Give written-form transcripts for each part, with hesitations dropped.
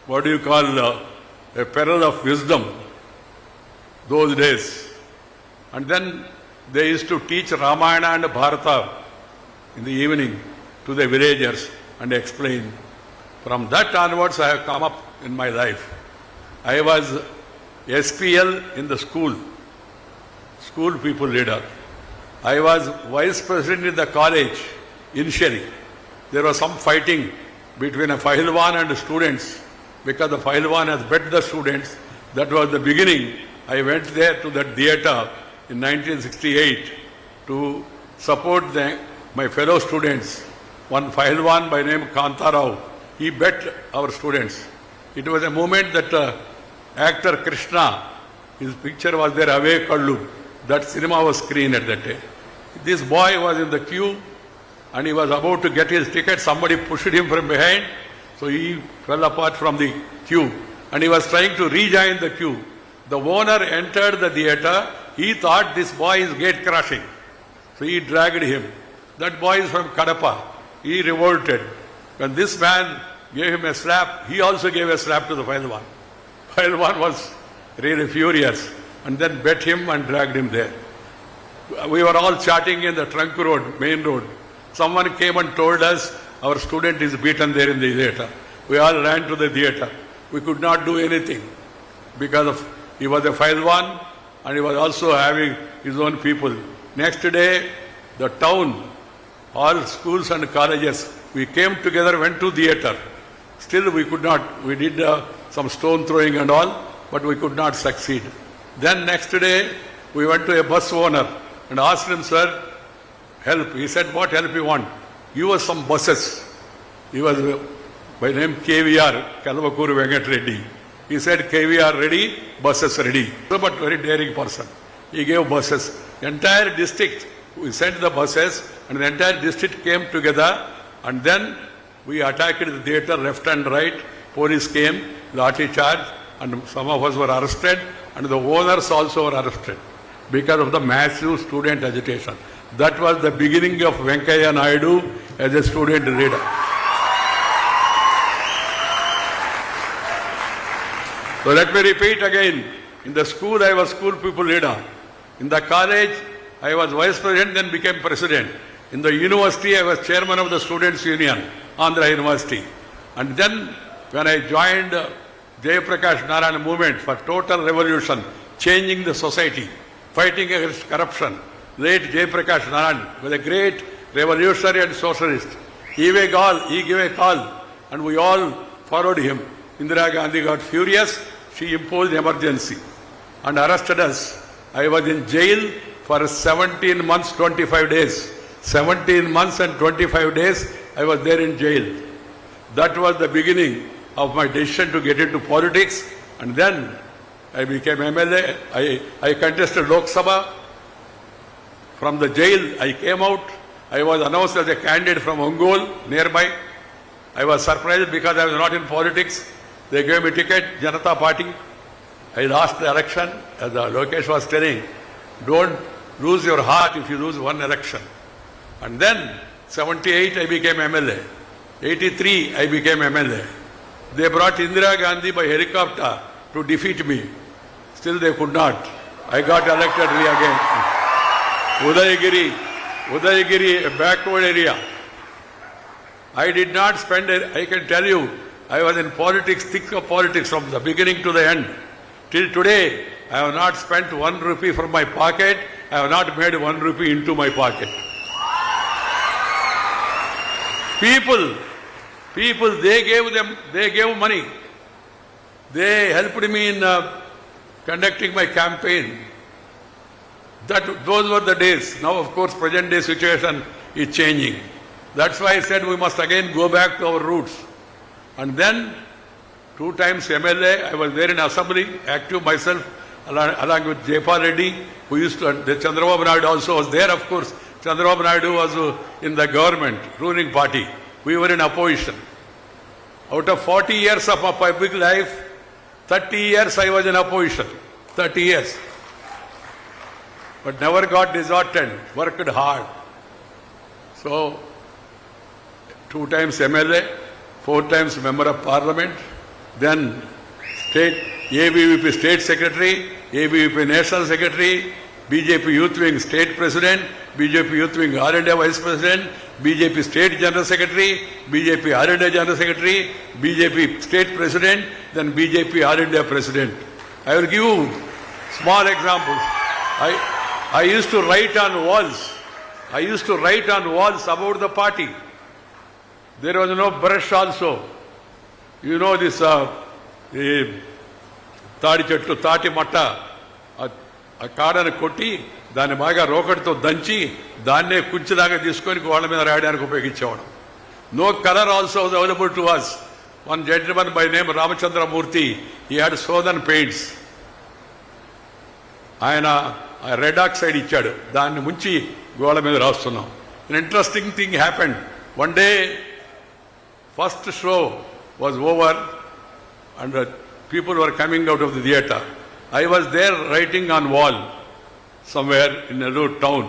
what do you call, a peril of wisdom those days. And then they used to teach Ramayana and Bharata in the evening to the villagers and explain. From that onwards, I have come up in my life. I was SPL in the school people leader. I was vice president in the college initially. There was some fighting between a Pahilwan and the students because the Pahilwan has bet the students. That was the beginning. I went there to that theatre in 1968 to support my fellow students. One Pahilwan by name Kantarao, he bet our students. It was a moment that actor Krishna, his picture was there, Ave Kallu. That cinema was screened at that day. This boy was in the queue and he was about to get his ticket. Somebody pushed him from behind, so he fell apart from the queue and he was trying to rejoin the queue. The owner entered the theatre. He thought this boy is gate crashing, so he dragged him. That boy is from Kadapa. He revolted. When this man gave him a slap, he also gave a slap to the Pahilwan. Pahilwan was really furious and then bet him and dragged him there. We were all chatting in the trunk road, main road. Someone came and told us our student is beaten there in the theatre. We all ran to the theatre. We could not do anything because he was a Pahilwan and he was also having his own people. Next day, the town, all schools and colleges, we came together, went to theatre. Still we could not, we did some stone throwing and all, but we could not succeed. Then next day, we went to a bus owner and asked him, sir, help. He said, what help you want? Give us some buses. He was by name KVR, Kalvakur Venkat Reddy. He said, KVR ready, buses ready. But very daring person. He gave buses. Entire district, we sent the buses and the entire district came together and then we attacked the theatre left and right. Police came, lathi charge, and some of us were arrested and the owners also were arrested because of the massive student agitation. That was the beginning of Venkaiah Naidu as a student leader. So let me repeat again. In the school, I was school people leader. In the college, I was vice president, then became president. In the university, I was chairman of the Students' Union, Andra University. And then, when I joined Jayaprakash Narayan movement for total revolution, changing the society, fighting against corruption, late Jayaprakash Narayan was a great revolutionary and socialist. He gave a call, and we all followed him. Indira Gandhi got furious. She imposed emergency and arrested us. I was in jail for 17 months, 25 days. 17 months and 25 days I was there in jail. That was the beginning of my decision to get into politics, and then I became MLA. I contested Lok Sabha. From the jail I came out. I was announced as a candidate from Ongole, nearby. I was surprised because I was not in politics. They gave me ticket, Janata Party. I lost the election. As Lokesh was telling, don't lose your heart if you lose one election. And then, 78 I became MLA. 83 I became MLA. They brought Indira Gandhi by helicopter to defeat me. Still they could not. I got elected again. Udayagiri, a backward area. I did not spend it. I can tell you, I was in politics, thick of politics from the beginning to the end. Till today, I have not spent 1 rupee from my pocket. I have not made 1 rupee into my pocket. People, they gave money. They helped me in conducting my campaign. Those were the days. Now, of course, present day situation is changing. That's why I said we must again go back to our roots. And then, 2 times MLA, I was there in assembly, active myself, along with Jayapal Reddy, who used to, the Chandrababu Naidu also was there, of course. Chandrababu Naidu was in the government, ruling party. We were in opposition. Out of 40 years of my public life, 30 years I was in opposition. 30 years. But never got disheartened, worked hard. So, 2 times MLA, 4 times Member of Parliament, then ABVP State Secretary, ABVP National Secretary, BJP Youth Wing State President, BJP Youth Wing R&A Vice President, BJP State General Secretary, BJP R&A General Secretary, BJP State President, then BJP R&A President. I will give you small examples. I used to write on walls. I used to write on walls about the party. There was no brush also. You know this తాడి చెట్లు తాటి మట్ట ఆ కాడను కొట్టి దాన్ని బాగా రోకటితో దంచి దాన్నే కుంచిలాగా తీసుకొని వాళ్ళ మీద రాయడానికి ఉపయోగించేవాడు. No colour also was available to us. One gentleman by name Ramachandra Murthy, he had southern paints. ఆయన రెడ్ ఆక్సైడ్ ఇచ్చాడు, దాన్ని ముంచి గోడ మీద రాస్తున్నాం. An interesting thing happened. One day, first show was over and people were coming out of the theatre. I was there writing on wall somewhere in a town.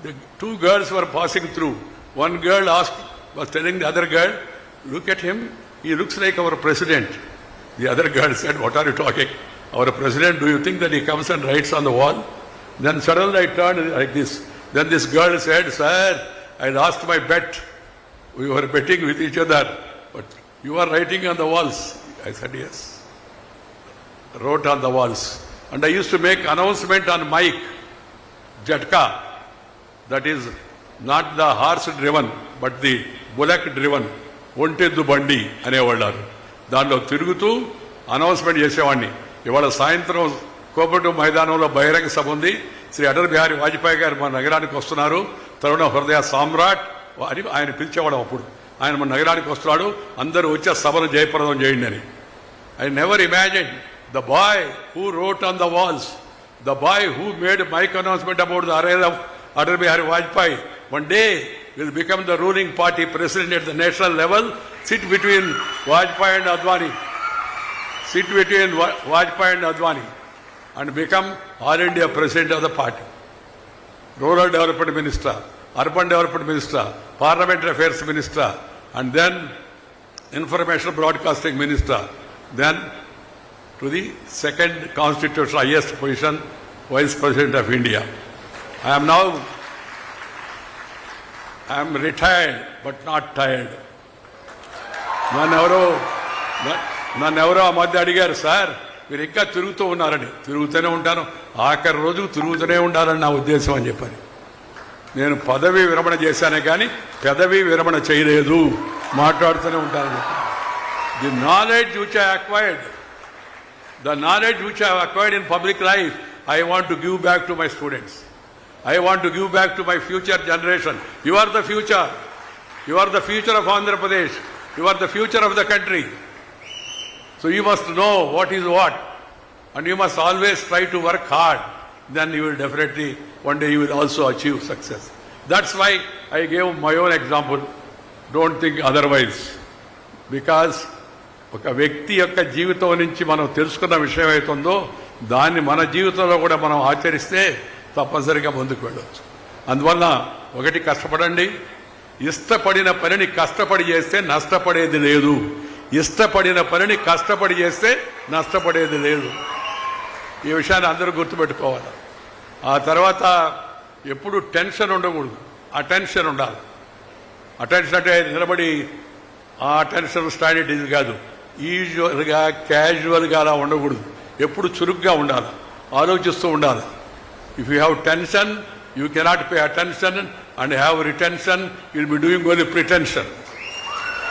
The two girls were passing through. One girl was telling the other girl, "Look at him, he looks like our president." The other girl said, "What are you talking? Our president, do you think that he comes and writes on the wall?" Then suddenly I turned like this. Then this girl said, "Sir, I lost my bet. We were betting with each other, but you are writing on the walls." I said, "Yes." Wrote on the walls. And I used to make announcement on mic, Jatka, that is not the horse driven, but the bullock driven, ఒంటెద్దు బండి అనేవాళ్ళు. దాంట్లో తిరుగుతూ announcement చేసేవాడిని. ఇవాళ సాయంత్రం కోపటు మైదానంలో బహిరంగ సభ ఉంది, శ్రీ అటల్ బిహారీ వాజ్పేయి గారు మన నగరానికి వస్తున్నారు, తరుణ హృదయ సామ్రాట్ అని ఆయన పిలిచేవాడు. అప్పుడు ఆయన మన నగరానికి వస్తున్నాడు, అందరూ వచ్చే సభను జయప్రదం చేయండి అని. I never imagined the boy who wrote on the walls, the boy who made a mic announcement about the arrest of Atal Bihari Vajpayee, one day will become the ruling party president at the national level, sit between Vajpayee and Advani, and become All India president of the party, rural development minister, urban development minister, parliamentary affairs minister, and then information broadcasting minister, then to the second constitutional highest position, Vice President of India. I am retired but not tired. నన్నెవరో ఆ మధ్య అడిగారు, "sir మీరు ఇంకా తిరుగుతూ ఉన్నారని." తిరుగుతూనే ఉంటాను, ఆఖరి రోజు తిరుగుతూనే ఉండాలని నా ఉద్దేశం అని చెప్పాను. నేను పదవి విరమణ చేశానే కానీ పెదవి విరమణ చేయలేదు, మాట్లాడుతూనే ఉంటానని చెప్పాను. The knowledge which I have acquired in public life, I want to give back to my students. I want to give back to my future generation. You are the future. You are the future of Andra Pradesh. You are the future of the country. So you must know what is what. And you must always try to work hard. Then you will definitely, one day you will also achieve success. That's why I gave my own example. Don't think otherwise. Because ఒక వ్యక్తి యొక్క జీవితం నుంచి మనం తెలుసుకున్న విషయం అవుతుందో దాన్ని మన జీవితంలో కూడా మనం ఆచరిస్తే తప్పనిసరిగా ముందుకు వెళ్ళవచ్చు. అందువల్ల ఒకటి, కష్టపడండి. ఇష్టపడిన పనిని కష్టపడి చేస్తే నష్టపడేది లేదు. ఇష్టపడిన పనిని కష్టపడి చేస్తే నష్టపడేది లేదు. ఈ విషయాన్ని అందరూ గుర్తుపెట్టుకోవాలి. ఆ తర్వాత ఎప్పుడు టెన్షన్ ఉండకూడదు, అటెన్షన్ ఉండాలి. అటెన్షన్ అంటే నిలబడి ఆ టెన్షన్ స్టాండర్డ్ కాదు, యూజువల్గా క్యాజువల్గా అలా ఉండకూడదు. ఎప్పుడు చురుగ్గా ఉండాలి, ఆలోచిస్తూ ఉండాలి. If you have tension, you cannot pay attention, and have retention, you'll be doing only pretension.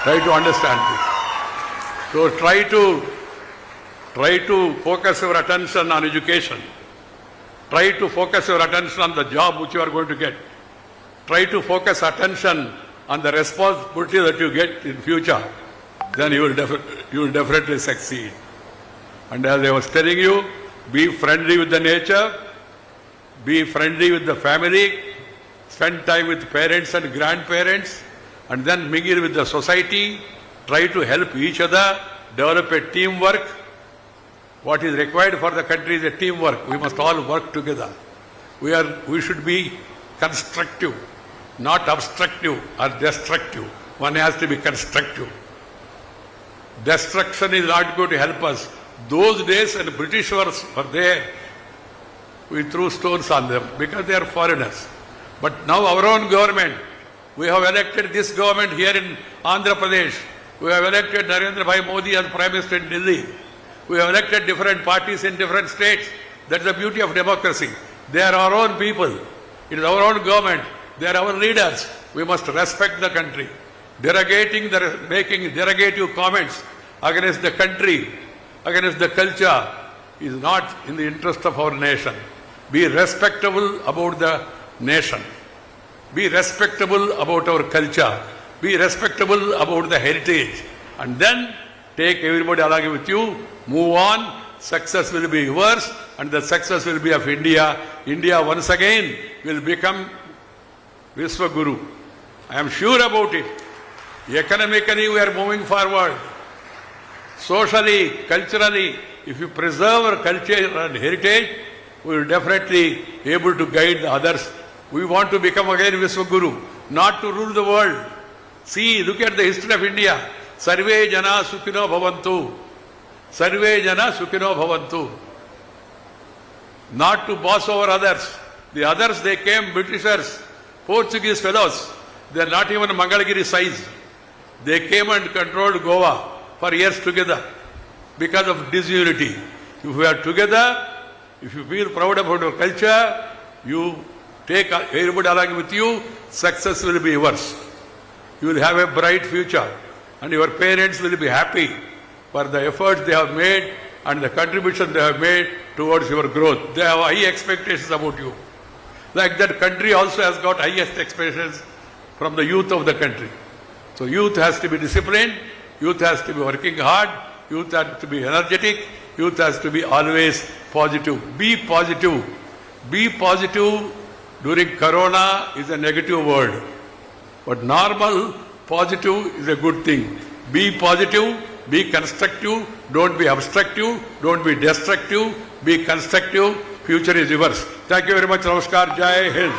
Try to understand this. So try to focus your attention on education. Try to focus your attention on the job which you are going to get. Try to focus attention on the responsibility that you get in future. Then you will definitely succeed. And as I was telling you, be friendly with the nature, be friendly with the family, spend time with parents and grandparents, and then mingle with the society. Try to help each other, develop a teamwork. What is required for the country is a teamwork. We must all work together. We should be constructive, not obstructive or destructive. One has to be constructive. Destruction is not going to help us. Those days when the British were there, we threw stones on them because they are foreigners. But now our own government, we have elected this government here in Andra Pradesh. We have elected Narendra Bhai Modi as Prime Minister in Delhi. We have elected different parties in different states. That's the beauty of democracy. They are our own people. It is our own government. They are our leaders. We must respect the country. Making derogative comments against the country, against the culture, is not in the interest of our nation. Be respectable about the nation. Be respectable about our culture. Be respectable about the heritage. And then take everybody along with you. Move on. Success will be yours and the success will be of India. India once again will become Vishwaguru. I am sure about it. Economically we are moving forward. Socially, culturally, if you preserve our culture and heritage, we will definitely be able to guide the others. We want to become again Vishwaguru, not to rule the world. See, look at the history of India. Sarve jana sukhino bhavantu. Sarve jana sukhino bhavantu. Not to boss over others. The others, they came, Britishers, Portuguese fellows. They are not even Mangalagiri size. They came and controlled Goa for years together because of disunity. If we are together, if you feel proud about your culture, you take everybody along with you, success will be yours. You will have a bright future and your parents will be happy for the efforts they have made and the contribution they have made towards your growth. They have high expectations about you. Like that country also has got highest expectations from the youth of the country. So youth has to be disciplined, youth has to be working hard, youth has to be energetic, youth has to be always positive. Be positive. Be positive during Corona is a negative word. But normal, positive is a good thing. Be positive, be constructive, don't be obstructive, don't be destructive, be constructive, future is yours. Thank you very much. Namaskar. Jai Hind.